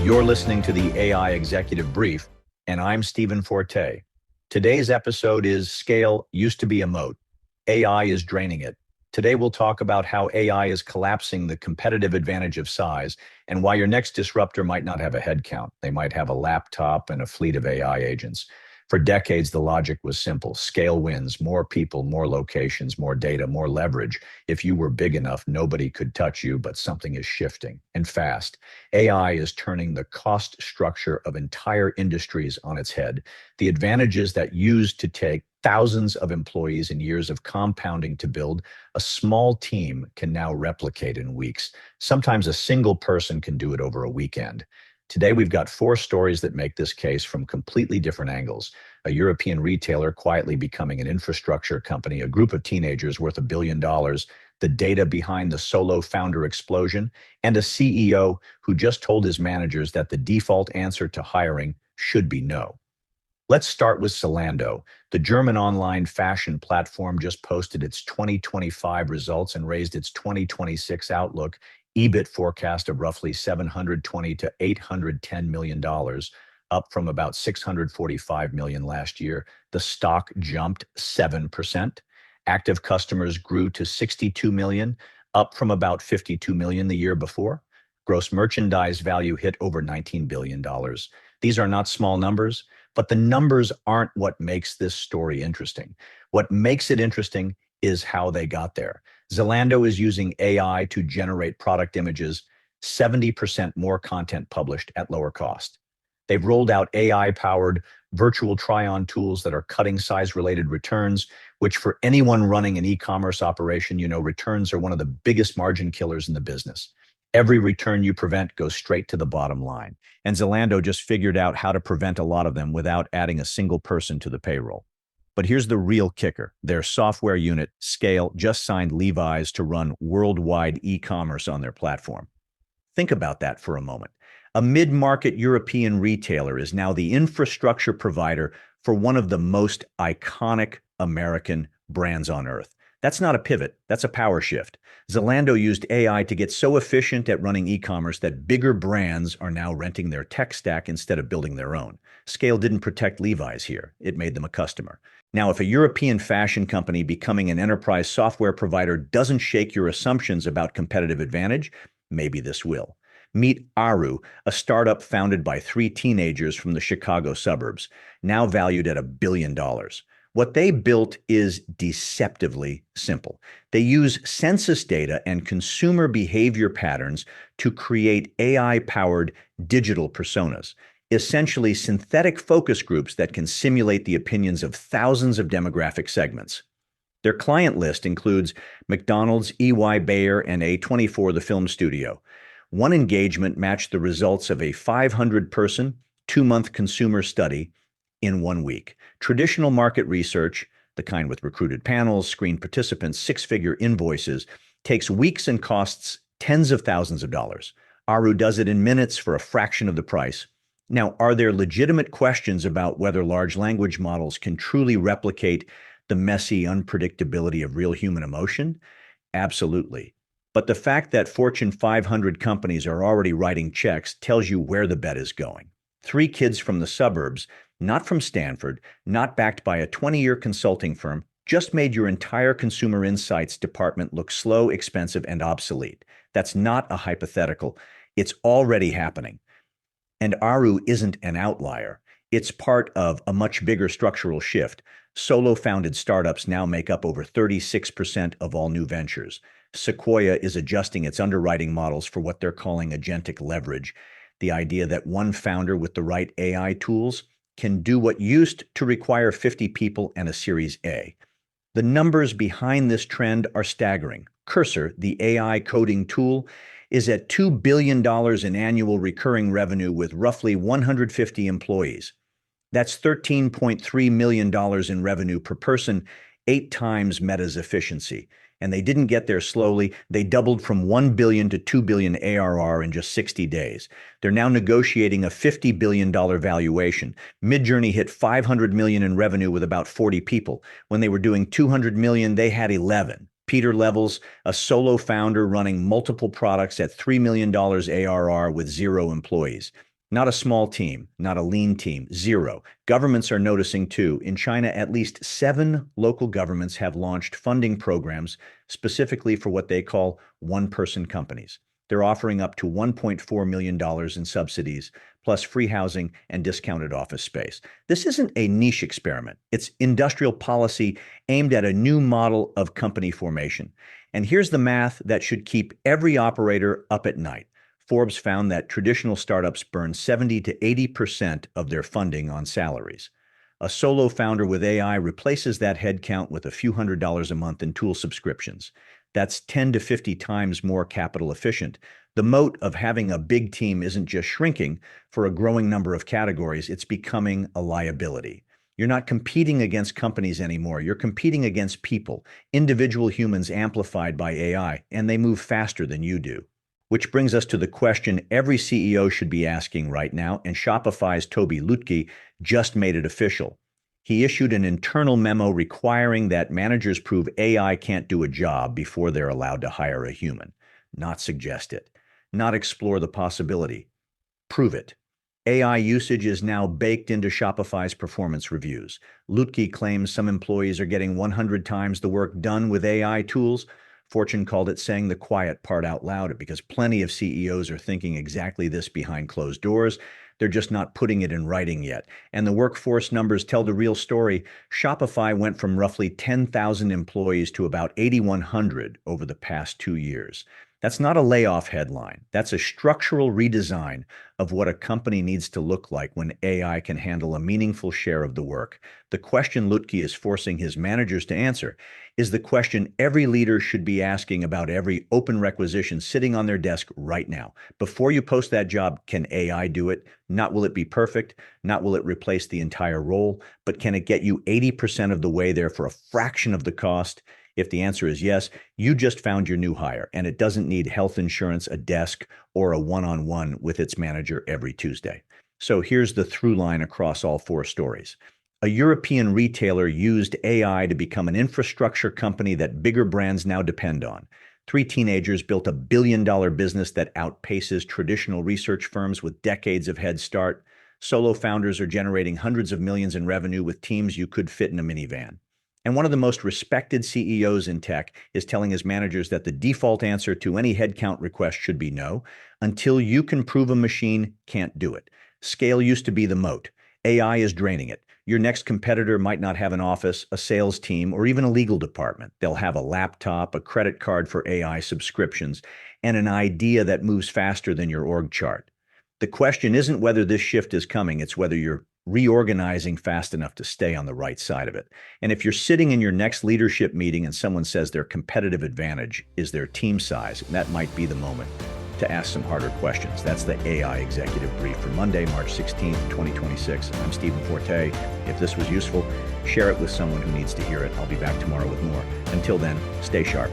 You're listening to the AI Executive Brief, and I'm Stephen Forte. Today's episode is Scayle used to be a moat. AI is draining it. Today we'll talk about how AI is collapsing the competitive advantage of size and why your next disruptor might not have a headcount. They might have a laptop and a fleet of AI agents. For decades, the logic was simple. Scayle wins. More people, more locations, more data, more leverage. If you were big enough, nobody could touch you, but something is shifting, and fast. AI is turning the cost structure of entire industries on its head. The advantages that used to take thousands of employees and years of compounding to build, a small team can now replicate in weeks. Sometimes a single person can do it over a weekend. Today, we've got four stories that make this case from completely different angles. A European retailer quietly becoming an infrastructure company, a group of teenagers worth $1 billion, the data behind the solo founder explosion, and a CEO who just told his managers that the default answer to hiring should be no. Let's start with Zalando. The German online fashion platform just posted its 2025 results and raised its 2026 outlook. EBIT forecast of roughly $720 to $810 million, up from about $645 million last year. The stock jumped 7%. Active customers grew to 62 million, up from about 52 million the year before. Gross merchandise value hit over $19 billion. These are not small numbers, but the numbers aren't what makes this story interesting. What makes it interesting is how they got there. Zalando is using AI to generate product images, 70% more content published at lower cost. They've rolled out AI-powered virtual try-on tools that are cutting size-related returns, which for anyone running an e-commerce operation, returns are one of the biggest margin killers in the business. Every return you prevent goes straight to the bottom line. And Zalando just figured out how to prevent a lot of them without adding a single person to the payroll. But here's the real kicker. Their software unit, Scayle, just signed Levi's to run worldwide e-commerce on their platform. Think about that for a moment. A mid-market European retailer is now the infrastructure provider for one of the most iconic American brands on earth. That's not a pivot, that's a power shift. Zalando used AI to get so efficient at running e-commerce that bigger brands are now renting their tech stack instead of building their own. Scayle didn't protect Levi's here, it made them a customer. Now, if a European fashion company becoming an enterprise software provider doesn't shake your assumptions about competitive advantage, maybe this will. Meet Aaru, a startup founded by three teenagers from the Chicago suburbs, now valued at $1 billion. What they built is deceptively simple. They use census data and consumer behavior patterns to create AI-powered digital personas, essentially synthetic focus groups that can simulate the opinions of thousands of demographic segments. Their client list includes McDonald's, EY Bayer, and A24, the film studio. One engagement matched the results of a 500-person, 2-month consumer study in 1 week. Traditional market research, the kind with recruited panels, screened participants, 6-figure invoices, takes weeks and costs tens of thousands of dollars. Aaru does it in minutes for a fraction of the price. Now, are there legitimate questions about whether large language models can truly replicate the messy unpredictability of real human emotion? Absolutely. But the fact that Fortune 500 companies are already writing checks tells you where the bet is going. 3 kids from the suburbs, not from Stanford, not backed by a 20-year consulting firm, just made your entire consumer insights department look slow, expensive, and obsolete. That's not a hypothetical. It's already happening. And Aaru isn't an outlier. It's part of a much bigger structural shift. Solo-founded startups now make up over 36% of all new ventures. Sequoia is adjusting its underwriting models for what they're calling agentic leverage, the idea that one founder with the right AI tools can do what used to require 50 people and a Series A. The numbers behind this trend are staggering. Cursor, the AI coding tool, is at $2 billion in annual recurring revenue with roughly 150 employees. That's $13.3 million in revenue per person, 8 times Meta's efficiency. And they didn't get there slowly. They doubled from $1 billion to $2 billion ARR in just 60 days. They're now negotiating a $50 billion valuation. Midjourney hit $500 million in revenue with about 40 people. When they were doing $200 million, they had 11. Peter Levels, a solo founder running multiple products at $3 million ARR with 0 employees. Not a small team, not a lean team, zero. Governments are noticing too. In China, at least 7 local governments have launched funding programs specifically for what they call one-person companies. They're offering up to $1.4 million in subsidies, plus free housing and discounted office space. This isn't a niche experiment. It's industrial policy aimed at a new model of company formation. And here's the math that should keep every operator up at night. Forbes found that traditional startups burn 70 to 80% of their funding on salaries. A solo founder with AI replaces that headcount with a few $100s a month in tool subscriptions. That's 10 to 50 times more capital efficient. The moat of having a big team isn't just shrinking for a growing number of categories, it's becoming a liability. You're not competing against companies anymore. You're competing against people, individual humans amplified by AI, and they move faster than you do. Which brings us to the question every CEO should be asking right now, and Shopify's Toby Lutke just made it official. He issued an internal memo requiring that managers prove AI can't do a job before they're allowed to hire a human. Not suggest it, not explore the possibility. Prove it. AI usage is now baked into Shopify's performance reviews. Lutke claims some employees are getting 100 times the work done with AI tools. Fortune called it saying the quiet part out loud because plenty of CEOs are thinking exactly this behind closed doors. They're just not putting it in writing yet. And the workforce numbers tell the real story. Shopify went from roughly 10,000 employees to about 8,100 over the past 2 years. That's not a layoff headline. That's a structural redesign of what a company needs to look like when AI can handle a meaningful share of the work. The question Lutke is forcing his managers to answer is the question every leader should be asking about every open requisition sitting on their desk right now. Before you post that job, can AI do it? Not will it be perfect, not will it replace the entire role, but can it get you 80% of the way there for a fraction of the cost? If the answer is yes, you just found your new hire, and it doesn't need health insurance, a desk, or a one-on-one with its manager every Tuesday. So here's the through line across all 4 stories. A European retailer used AI to become an infrastructure company that bigger brands now depend on. 3 teenagers built a billion-dollar business that outpaces traditional research firms with decades of head start. Solo founders are generating hundreds of millions in revenue with teams you could fit in a minivan. And one of the most respected CEOs in tech is telling his managers that the default answer to any headcount request should be no, until you can prove a machine can't do it. Scayle used to be the moat. AI is draining it. Your next competitor might not have an office, a sales team, or even a legal department. They'll have a laptop, a credit card for AI subscriptions, and an idea that moves faster than your org chart. The question isn't whether this shift is coming, it's whether you're reorganizing fast enough to stay on the right side of it. And if you're sitting in your next leadership meeting and someone says their competitive advantage is their team size, that might be the moment to ask some harder questions. That's the AI Executive Brief for Monday, March 16th, 2026. I'm Stephen Forte. If this was useful, share it with someone who needs to hear it. I'll be back tomorrow with more. Until then, stay sharp.